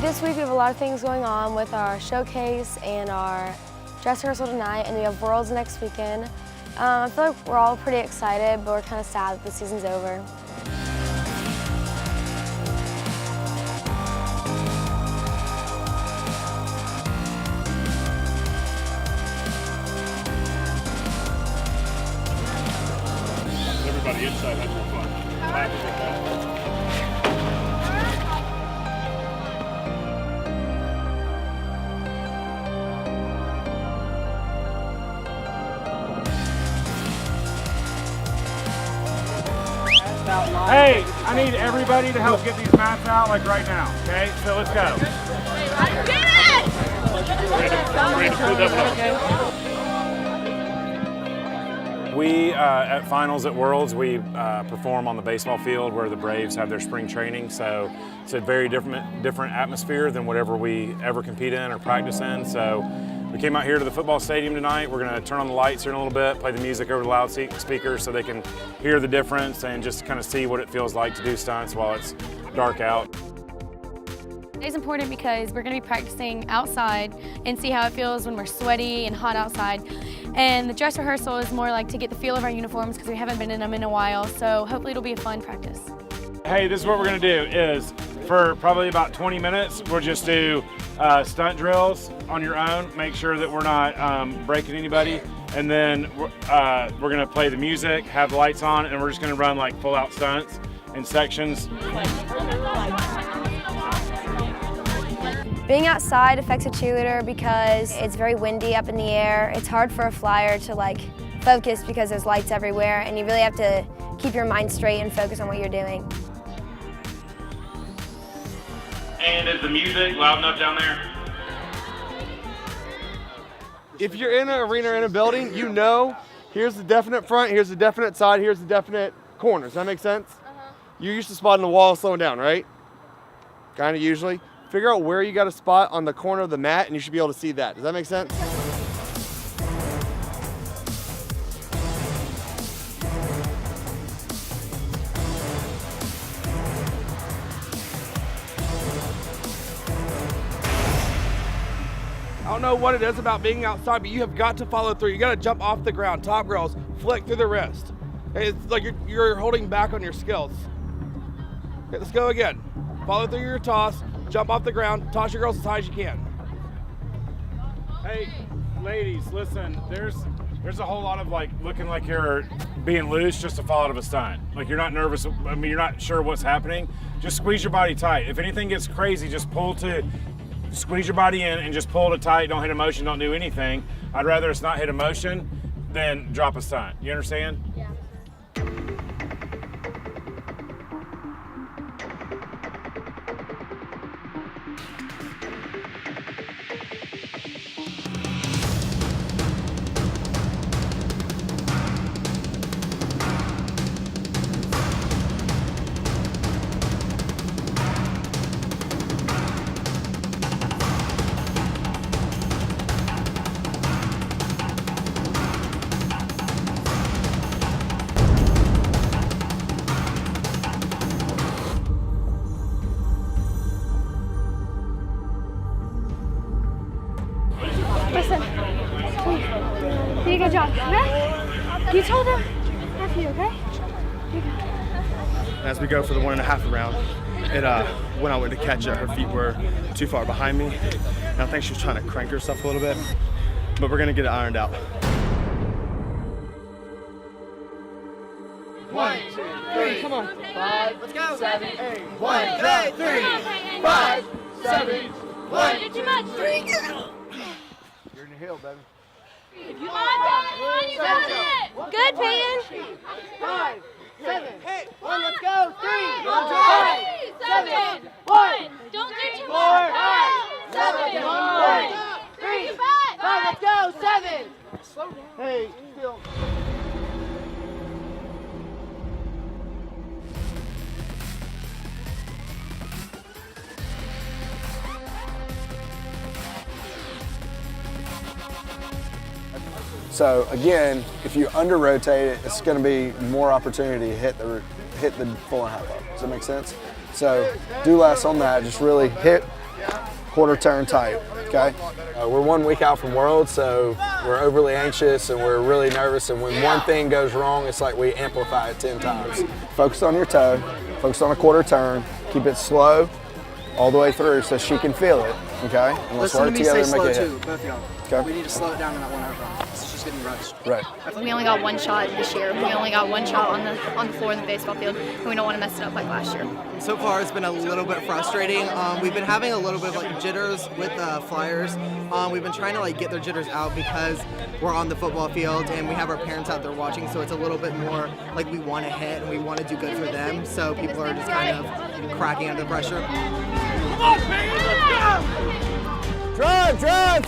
This week we have a lot of things going on with our showcase and our dress rehearsal tonight, and we have Worlds next weekend. I feel like we're all pretty excited, but we're kind of sad that the season's over. Everybody inside has more fun. Hey, I need everybody to help get these mats out like right now, okay? So let's go. Get it! We, at finals at Worlds, we perform on the baseball field where the Braves have their spring training. So it's a very different atmosphere than whatever we ever compete in or practice in. So we came out here to the football stadium tonight. We're gonna turn on the lights here in a little bit, play the music over the loudspeakers so they can hear the difference and just kind of see what it feels like to do stunts while it's dark out. It's important because we're going to be practicing outside and see how it feels when we're sweaty and hot outside. And the dress rehearsal is more like to get the feel of our uniforms because we haven't been in them in a while, so hopefully it'll be a fun practice. Hey, this is what we're going to do is for probably about 20 minutes, we'll just do stunt drills on your own, make sure that we're not breaking anybody, and then we're going to play the music, have the lights on, and we're just going to run like full out stunts in sections. Being outside affects a cheerleader because it's very windy up in the air. It's hard for a flyer to focus because there's lights everywhere, and you really have to keep your mind straight and focus on what you're doing. And is the music loud enough down there? If you're in an arena or in a building, you know here's the definite front, here's the definite side, here's the definite corner. Does that make sense? You're used to spotting the wall slowing down, right? Kind of usually. Figure out where you got a spot on the corner of the mat and you should be able to see that. Does that make sense? I don't know what it is about being outside, but you have got to follow through. You got to jump off the ground. Top girls, flick through the wrist. It's like you're holding back on your skills. Okay, let's go again. Follow through your toss, jump off the ground, toss your girls as high as you can. Hey, ladies, listen, there's a whole lot of looking like you're being loose just to fall out of a stunt. Like you're not nervous, I mean, you're not sure what's happening. Just squeeze your body tight. If anything gets crazy, just squeeze your body in and just pull it tight. Don't hit a motion, don't do anything. I'd rather it's not hit a motion than drop a stunt. You understand? Yeah. Listen, you did a good job, okay? You told him after you, okay? As we go for the 1.5 round, when I went to catch it, her feet were too far behind me. And I think she was trying to crank herself a little bit, but we're gonna get it ironed out. 1, 2, 3, come on. 5, let's go. 7, 8. 1, 2, 3, 5, 7, 1, 2, 3. You're in the hill, baby. Come on, you got it! Good, Peyton. 5, 7, 8. 1, let's go. 3, 5, 7, 1. Don't do too much. 5, 7, 1. 3, 5, let's go. 7. Hey, still. So again, if you under rotate it, it's going to be more opportunity to hit the full and half up. Does that make sense? So do less on that. Just really hit quarter turn type, okay? We're 1 week out from Worlds, so we're overly anxious and we're really nervous, and when one thing goes wrong, it's like we amplify it 10 times. Focus on your toe, focus on a quarter turn, keep it slow all the way through so she can feel it, okay? And let's work together and make it hit. both of y'all. Okay. We need to slow it down in that 1 hour run. She's getting rushed. Right. We only got one shot this year. We only got one shot on the floor in the baseball field, and we don't want to mess it up like last year. So far, it's been a little bit frustrating. We've been having a little bit of like jitters with flyers. We've been trying to like get their jitters out because we're on the football field and we have our parents out there watching. So it's a little bit more like we want to hit and we want to do good for them. So people are just kind of cracking under pressure. Drive!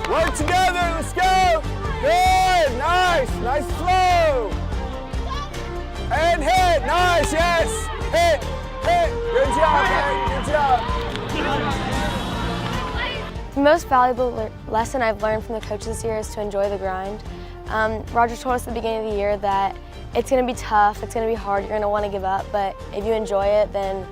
Work together, let's go! Good, nice flow! And hit, nice, yes! Hit! Good job. The most valuable lesson I've learned from the coaches this year is to enjoy the grind. Roger told us at the beginning of the year that it's going to be tough, it's going to be hard, you're going to want to give up, but if you enjoy it, then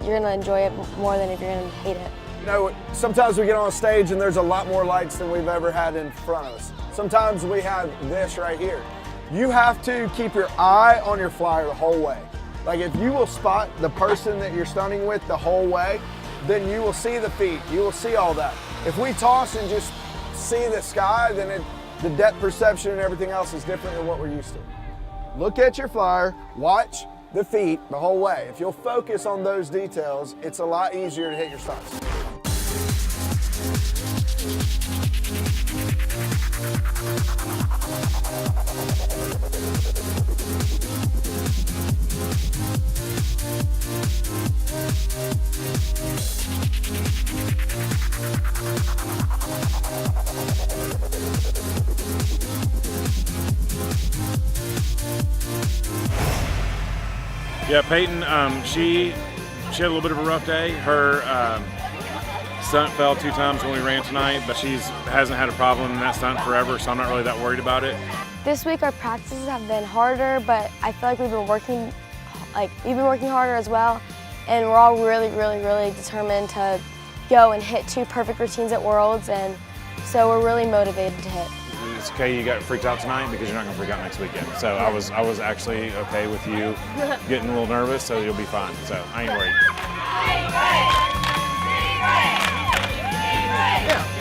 you're going to enjoy it more than if you're going to hate it. You know, sometimes we get on stage and there's a lot more lights than we've ever had in front of us. Sometimes we have this right here. You have to keep your eye on your flyer the whole way. Like if you will spot the person that you're stunning with the whole way, then you will see the feet, you will see all that. If we toss and just see the sky, then the depth perception and everything else is different than what we're used to. Look at your flyer, watch the feet the whole way. If you'll focus on those details, it's a lot easier to hit your stunts. Yeah, Peyton, she had a little bit of a rough day. Her stunt fell 2 times when we ran tonight, but she hasn't had a problem in that stunt forever, so I'm not really that worried about it. This week our practices have been harder, but I feel like we've been working harder as well, and we're all really determined to go and hit 2 perfect routines at Worlds, and so we're really motivated to hit. It's okay you got freaked out tonight because you're not going to freak out next weekend. So I was actually okay with you getting a little nervous, so you'll be fine. So I ain't worried. Yeah.